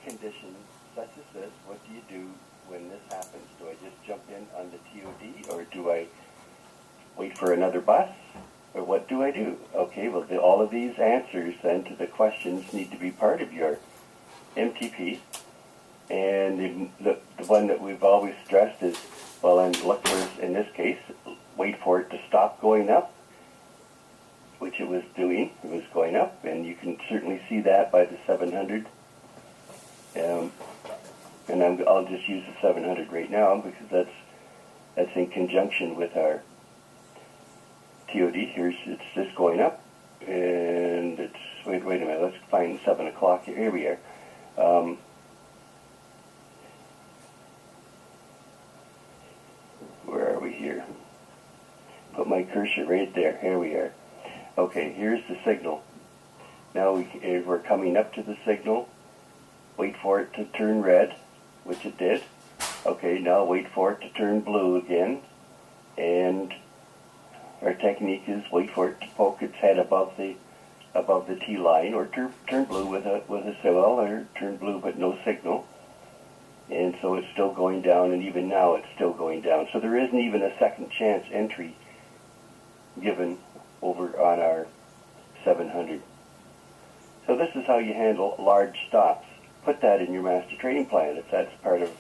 condition such as this, what do you do when this happens? Do I just jump in on the TOD, or do I wait for another bus, or what do I do? Okay, well, all of these answers then to the questions need to be part of your MTP. And the one that we've always stressed is, well, and look for, in this case, wait for it to stop going up, which it was doing. It was going up, and you can certainly see that by the 700. And I'll just use the 700 right now because that's in conjunction with our TOD. It's just going up, and it's, wait a minute, let's find 7 o'clock here. Here we are. Where are we here? Put my cursor right there. Here we are. Okay, here's the signal. Now we're coming up to the signal. Wait for it to turn red, which it did. Okay, now wait for it to turn blue again. And our technique is wait for it to poke its head above the T line, or turn blue with a signal, or turn blue but no signal. And so it's still going down, and even now it's still going down. So there isn't even a second chance entry given over on our 700. So this is how you handle large stops. Put that in your master trading plan if that's part of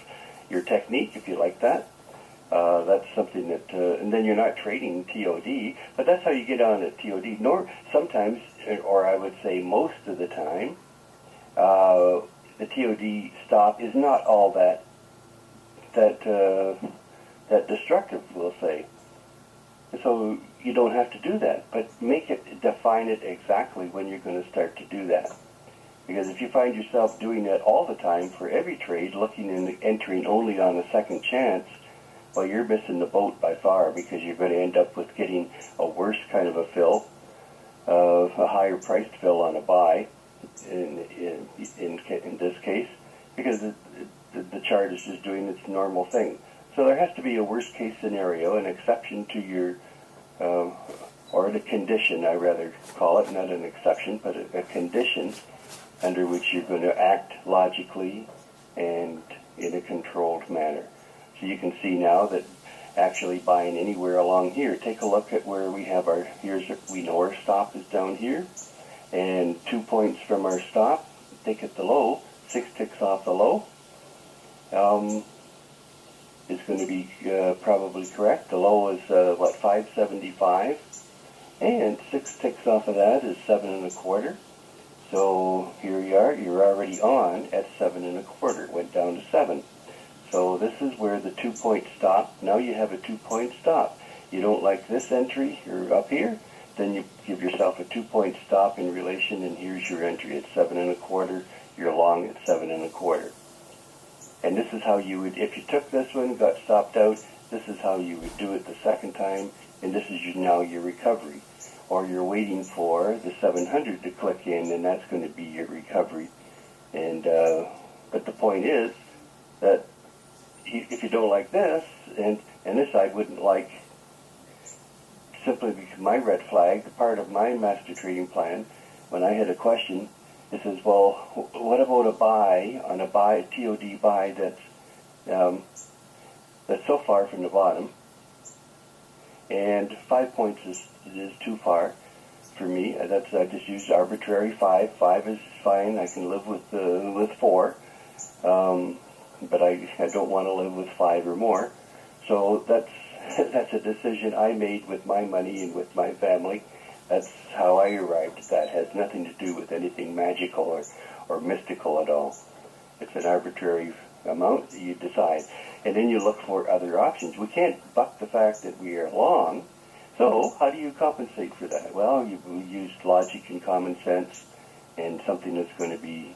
your technique, if you like that. That's something that, and then you're not trading TOD, but that's how you get on a TOD. Nor sometimes, or I would say most of the time, the TOD stop is not all that destructive, we'll say. So you don't have to do that, but define it exactly when you're going to start to do that. Because if you find yourself doing that all the time for every trade, looking and entering only on a second chance, well, you're missing the boat by far, because you're going to end up with getting a worse kind of a fill, a higher priced fill on a buy in this case, because the chart is just doing its normal thing. So there has to be a worst case scenario, an exception to your, or the condition, I rather call it, not an exception, but a condition under which you're going to act logically and in a controlled manner. So you can see now that actually buying anywhere along here, take a look at where we have we know our stop is down here, and 2 points from our stop, think at the low, 6 ticks off the low, is going to be probably correct. The low is 575, and 6 ticks off of that is 7 1/4. So here you are, you're already on at 7 1/4. It went down to 7. So this is where the 2 point stop. Now you have a 2 point stop. You don't like this entry, you're up here, then you give yourself a 2 point stop in relation, and here's your entry at 7 1/4. You're long at 7 1/4. And this is how you would, if you took this one, got stopped out, this is how you would do it the second time, and this is now your recovery. Or you're waiting for the 700 to click in, and that's going to be your recovery. And but the point is that if you don't like this, and this I wouldn't like, simply because my red flag, the part of my master trading plan, when I had a question, it says, well, what about a buy, TOD buy that's so far from the bottom, and 5 points is too far for me. I just used arbitrary 5. 5 is fine. I can live with 4, but I don't want to live with 5 or more. So that's a decision I made with my money and with my family. That's how I arrived at that. It has nothing to do with anything magical or mystical at all. It's an arbitrary amount that you decide. And then you look for other options. We can't buck the fact that we are long. So how do you compensate for that? Well, you used logic and common sense and something that's going to be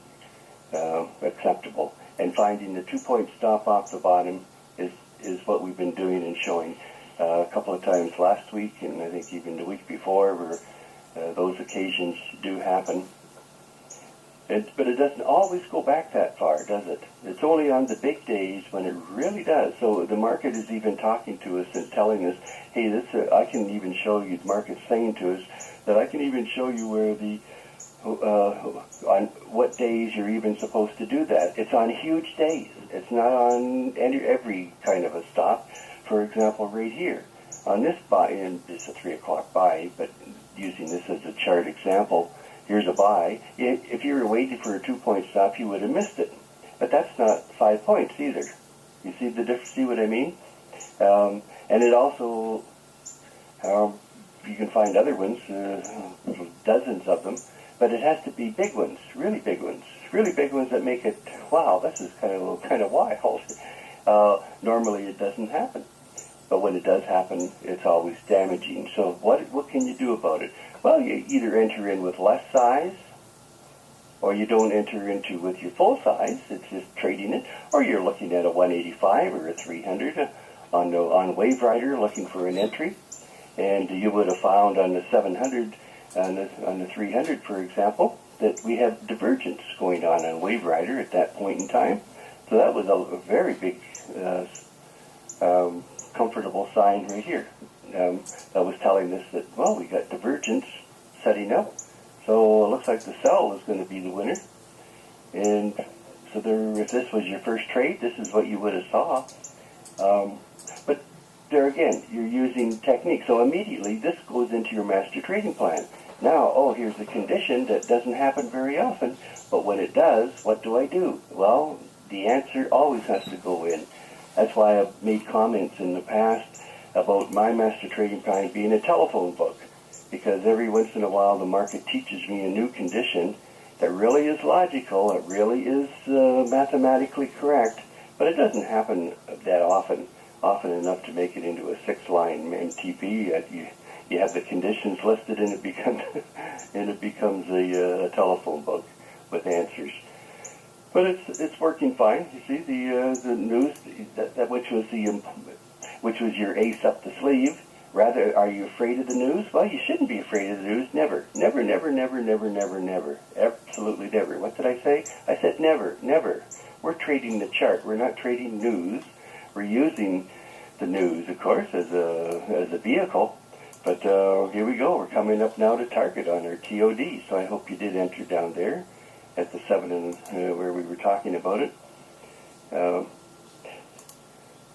acceptable. And finding the 2 point stop off the bottom is what we've been doing and showing a couple of times last week, and I think even the week before, where those occasions do happen. But it doesn't always go back that far, does it? It's only on the big days when it really does. So the market is even talking to us and telling us, hey, I can even show you, the market's saying to us that I can even show you where the on what days you're even supposed to do that. It's on huge days. It's not on every kind of a stop. For example, right here, on this buy, and it's a 3 o'clock buy, but using this as a chart example, here's a buy. If you were waiting for a 2-point stop, you would have missed it. But that's not 5 points either. You see the difference? See what I mean? And it also, you can find other ones, dozens of them, but it has to be big ones, really big ones that make it, wow, this is kind of wild. Normally it doesn't happen, but when it does happen, it's always damaging. So what can you do about it? Well, you either enter in with less size, or you don't enter into with your full size. It's just trading it, or you're looking at a 185 or a 300 on Wave Rider looking for an entry, and you would have found on the 700, on the 300, for example, that we have divergence going on Wave Rider at that point in time. So that was a very big, comfortable sign right here. That was telling us that, well, we got divergence setting up. So it looks like the sell is going to be the winner. And so if this was your first trade, this is what you would have saw. But there again, you're using technique. So immediately this goes into your master trading plan. Now, oh, here's a condition that doesn't happen very often, but when it does, what do I do? Well, the answer always has to go in. That's why I've made comments in the past about my master trading plan being a telephone book, because every once in a while the market teaches me a new condition that really is logical, it really is mathematically correct, but it doesn't happen that often enough to make it into a 6-line MTP. You have the conditions listed, and it becomes a telephone book with answers. But it's working fine. You see the news that which was your ace up the sleeve. Rather, are you afraid of the news? Well, you shouldn't be afraid of the news. Never, never, never, never, never, never, never, absolutely never. What did I say? I said never, never. We're trading the chart. We're not trading news. We're using the news, of course, as a vehicle. But here we go. We're coming up now to target on our TOD. So I hope you did enter down there at the 7 and where we were talking about it.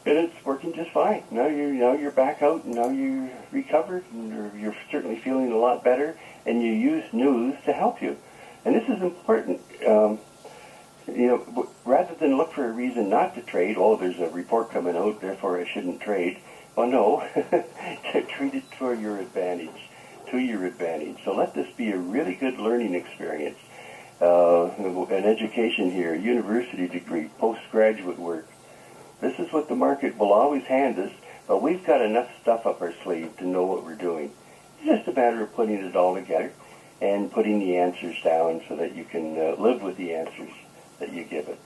And it's working just fine. Now you're back out, and now you're recovered, and you're certainly feeling a lot better. And you use news to help you. And this is important. Rather than look for a reason not to trade, oh, there's a report coming out, therefore I shouldn't trade. Well, no, treat it to your advantage. So let this be a really good learning experience. An education here, a university degree, postgraduate work. This is what the market will always hand us, but we've got enough stuff up our sleeve to know what we're doing. It's just a matter of putting it all together and putting the answers down so that you can live with the answers that you give it.